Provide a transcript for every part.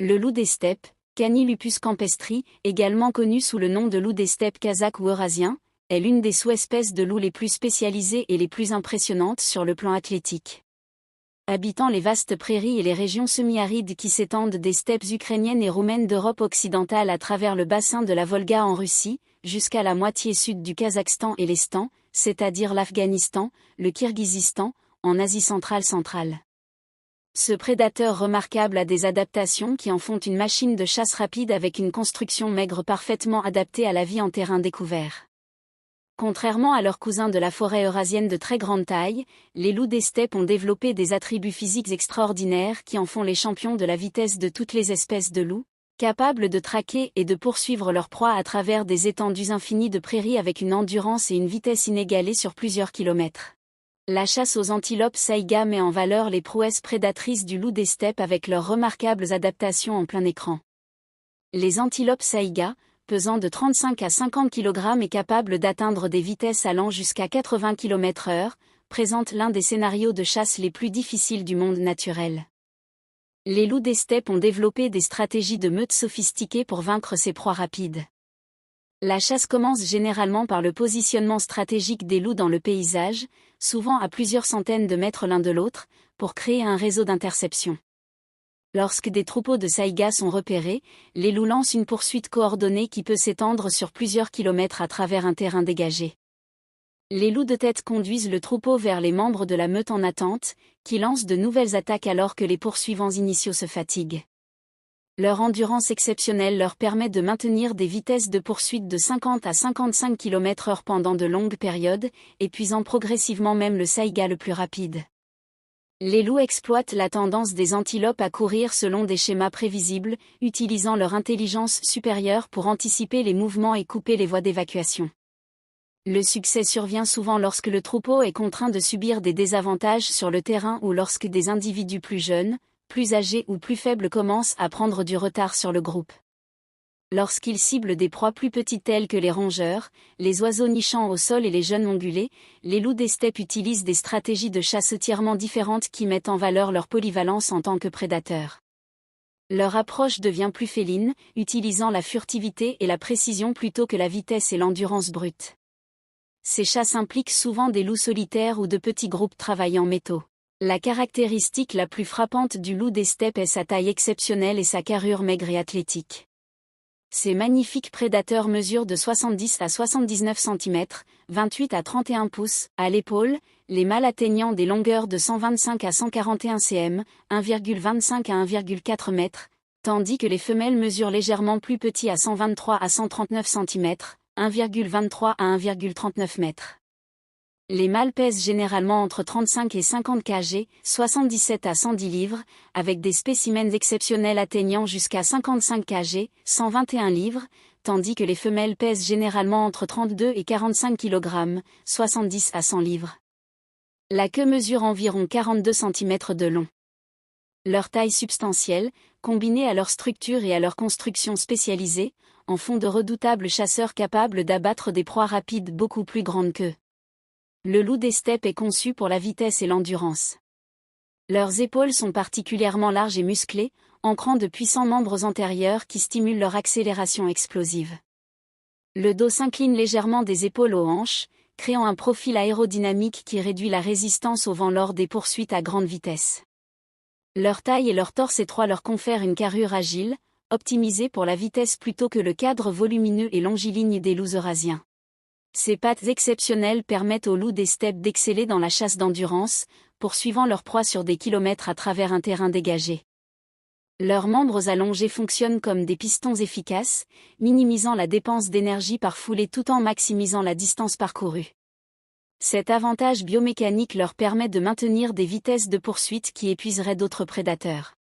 Le loup des steppes, Canis lupus campestri, également connu sous le nom de loup des steppes kazakh ou eurasien, est l'une des sous-espèces de loups les plus spécialisées et les plus impressionnantes sur le plan athlétique. Habitant les vastes prairies et les régions semi-arides qui s'étendent des steppes ukrainiennes et roumaines d'Europe occidentale à travers le bassin de la Volga en Russie, jusqu'à la moitié sud du Kazakhstan et l'Estan, c'est-à-dire l'Afghanistan, le Kirghizistan, en Asie centrale. Ce prédateur remarquable a des adaptations qui en font une machine de chasse rapide avec une construction maigre parfaitement adaptée à la vie en terrain découvert. Contrairement à leurs cousins de la forêt eurasienne de très grande taille, les loups des steppes ont développé des attributs physiques extraordinaires qui en font les champions de la vitesse de toutes les espèces de loups, capables de traquer et de poursuivre leur proie à travers des étendues infinies de prairies avec une endurance et une vitesse inégalées sur plusieurs kilomètres. La chasse aux antilopes saïga met en valeur les prouesses prédatrices du loup des steppes avec leurs remarquables adaptations en plein écran. Les antilopes saïga, pesant de 35 à 50 kg et capables d'atteindre des vitesses allant jusqu'à 80 km/h, présentent l'un des scénarios de chasse les plus difficiles du monde naturel. Les loups des steppes ont développé des stratégies de meute sophistiquées pour vaincre ces proies rapides. La chasse commence généralement par le positionnement stratégique des loups dans le paysage, souvent à plusieurs centaines de mètres l'un de l'autre, pour créer un réseau d'interception. Lorsque des troupeaux de saïgas sont repérés, les loups lancent une poursuite coordonnée qui peut s'étendre sur plusieurs kilomètres à travers un terrain dégagé. Les loups de tête conduisent le troupeau vers les membres de la meute en attente, qui lancent de nouvelles attaques alors que les poursuivants initiaux se fatiguent. Leur endurance exceptionnelle leur permet de maintenir des vitesses de poursuite de 50 à 55 km/h pendant de longues périodes, épuisant progressivement même le saïga le plus rapide. Les loups exploitent la tendance des antilopes à courir selon des schémas prévisibles, utilisant leur intelligence supérieure pour anticiper les mouvements et couper les voies d'évacuation. Le succès survient souvent lorsque le troupeau est contraint de subir des désavantages sur le terrain ou lorsque des individus plus jeunes, plus âgés ou plus faibles commencent à prendre du retard sur le groupe. Lorsqu'ils ciblent des proies plus petites telles que les rongeurs, les oiseaux nichant au sol et les jeunes ongulés, les loups des steppes utilisent des stratégies de chasse entièrement différentes qui mettent en valeur leur polyvalence en tant que prédateurs. Leur approche devient plus féline, utilisant la furtivité et la précision plutôt que la vitesse et l'endurance brute. Ces chasses impliquent souvent des loups solitaires ou de petits groupes travaillant métaux. La caractéristique la plus frappante du loup des steppes est sa taille exceptionnelle et sa carrure maigre et athlétique. Ces magnifiques prédateurs mesurent de 70 à 79 cm, 28 à 31 pouces, à l'épaule, les mâles atteignant des longueurs de 125 à 141 cm, 1,25 à 1,4 m, tandis que les femelles mesurent légèrement plus petits à 123 à 139 cm, 1,23 à 1,39 m. Les mâles pèsent généralement entre 35 et 50 kg, 77 à 110 livres, avec des spécimens exceptionnels atteignant jusqu'à 55 kg, 121 livres, tandis que les femelles pèsent généralement entre 32 et 45 kg, 70 à 100 livres. La queue mesure environ 42 cm de long. Leur taille substantielle, combinée à leur structure et à leur construction spécialisée, en font de redoutables chasseurs capables d'abattre des proies rapides beaucoup plus grandes qu'eux. Le loup des steppes est conçu pour la vitesse et l'endurance. Leurs épaules sont particulièrement larges et musclées, ancrant de puissants membres antérieurs qui stimulent leur accélération explosive. Le dos s'incline légèrement des épaules aux hanches, créant un profil aérodynamique qui réduit la résistance au vent lors des poursuites à grande vitesse. Leur taille et leur torse étroit leur confèrent une carrure agile, optimisée pour la vitesse plutôt que le cadre volumineux et longiligne des loups eurasiens. Ces pattes exceptionnelles permettent aux loups des steppes d'exceller dans la chasse d'endurance, poursuivant leur proie sur des kilomètres à travers un terrain dégagé. Leurs membres allongés fonctionnent comme des pistons efficaces, minimisant la dépense d'énergie par foulée tout en maximisant la distance parcourue. Cet avantage biomécanique leur permet de maintenir des vitesses de poursuite qui épuiseraient d'autres prédateurs.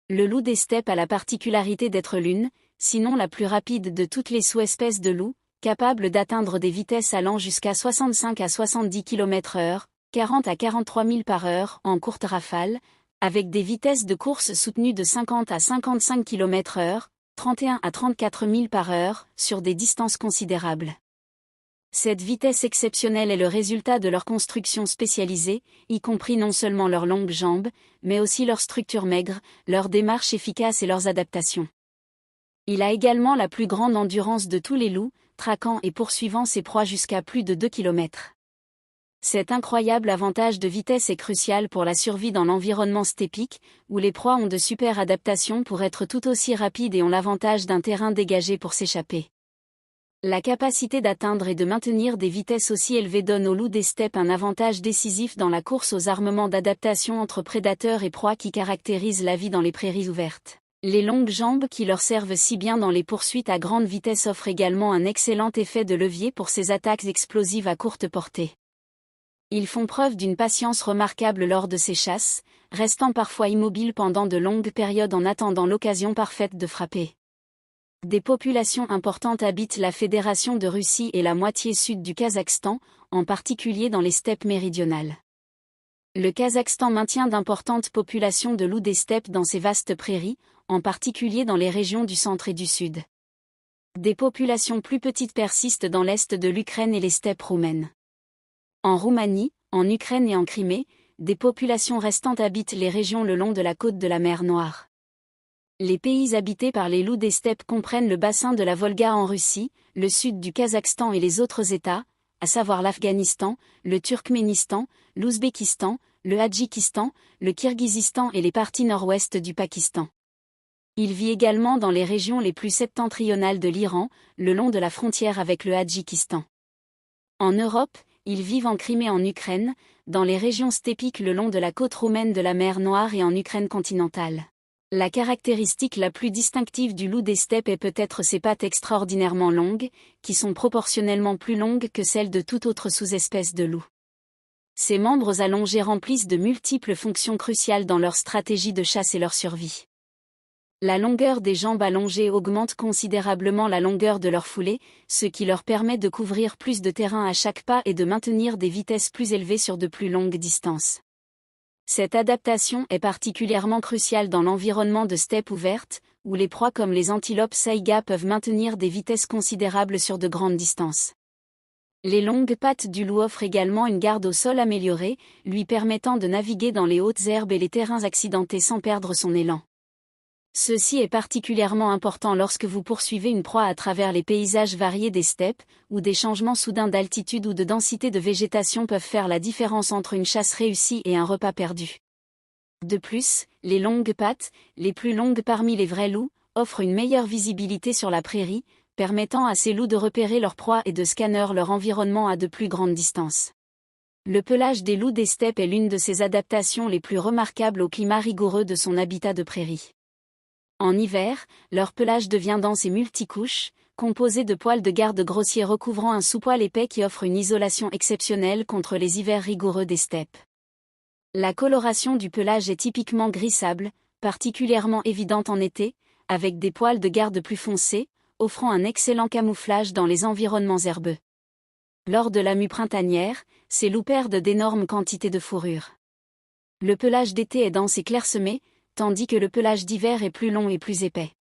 Le loup des steppes a la particularité d'être l'une, sinon la plus rapide de toutes les sous-espèces de loups, capable d'atteindre des vitesses allant jusqu'à 65 à 70 km/h, 40 à 43 000 par heure en courte rafale, avec des vitesses de course soutenues de 50 à 55 km/h, 31 à 34 000 par heure, sur des distances considérables. Cette vitesse exceptionnelle est le résultat de leur construction spécialisée, y compris non seulement leurs longues jambes, mais aussi leur structure maigre, leur démarche efficace et leurs adaptations. Il a également la plus grande endurance de tous les loups, traquant et poursuivant ses proies jusqu'à plus de 2 km. Cet incroyable avantage de vitesse est crucial pour la survie dans l'environnement steppique, où les proies ont de super adaptations pour être tout aussi rapides et ont l'avantage d'un terrain dégagé pour s'échapper. La capacité d'atteindre et de maintenir des vitesses aussi élevées donne aux loups des steppes un avantage décisif dans la course aux armements d'adaptation entre prédateurs et proies qui caractérisent la vie dans les prairies ouvertes. Les longues jambes qui leur servent si bien dans les poursuites à grande vitesse offrent également un excellent effet de levier pour ces attaques explosives à courte portée. Ils font preuve d'une patience remarquable lors de ces chasses, restant parfois immobiles pendant de longues périodes en attendant l'occasion parfaite de frapper. Des populations importantes habitent la Fédération de Russie et la moitié sud du Kazakhstan, en particulier dans les steppes méridionales. Le Kazakhstan maintient d'importantes populations de loups des steppes dans ces vastes prairies, en particulier dans les régions du centre et du sud. Des populations plus petites persistent dans l'est de l'Ukraine et les steppes roumaines. En Roumanie, en Ukraine et en Crimée, des populations restantes habitent les régions le long de la côte de la mer Noire. Les pays habités par les loups des steppes comprennent le bassin de la Volga en Russie, le sud du Kazakhstan et les autres États, à savoir l'Afghanistan, le Turkménistan, l'Ouzbékistan, le Hadjikistan, le Kirghizistan et les parties nord-ouest du Pakistan. Il vit également dans les régions les plus septentrionales de l'Iran, le long de la frontière avec le Hadjikistan. En Europe, ils vivent en Crimée en Ukraine, dans les régions steppiques le long de la côte roumaine de la mer Noire et en Ukraine continentale. La caractéristique la plus distinctive du loup des steppes est peut-être ses pattes extraordinairement longues, qui sont proportionnellement plus longues que celles de toute autre sous-espèce de loup. Ses membres allongés remplissent de multiples fonctions cruciales dans leur stratégie de chasse et leur survie. La longueur des jambes allongées augmente considérablement la longueur de leur foulée, ce qui leur permet de couvrir plus de terrain à chaque pas et de maintenir des vitesses plus élevées sur de plus longues distances. Cette adaptation est particulièrement cruciale dans l'environnement de steppes ouvertes, où les proies comme les antilopes saïga peuvent maintenir des vitesses considérables sur de grandes distances. Les longues pattes du loup offrent également une garde au sol améliorée, lui permettant de naviguer dans les hautes herbes et les terrains accidentés sans perdre son élan. Ceci est particulièrement important lorsque vous poursuivez une proie à travers les paysages variés des steppes, où des changements soudains d'altitude ou de densité de végétation peuvent faire la différence entre une chasse réussie et un repas perdu. De plus, les longues pattes, les plus longues parmi les vrais loups, offrent une meilleure visibilité sur la prairie, permettant à ces loups de repérer leur proie et de scanner leur environnement à de plus grandes distances. Le pelage des loups des steppes est l'une de ces adaptations les plus remarquables au climat rigoureux de son habitat de prairie. En hiver, leur pelage devient dense et multicouche, composé de poils de garde grossiers recouvrant un sous-poil épais qui offre une isolation exceptionnelle contre les hivers rigoureux des steppes. La coloration du pelage est typiquement gris-sable, particulièrement évidente en été, avec des poils de garde plus foncés, offrant un excellent camouflage dans les environnements herbeux. Lors de la mue printanière, ces loups perdent d'énormes quantités de fourrure. Le pelage d'été est dense et clairsemé, tandis que le pelage d'hiver est plus long et plus épais.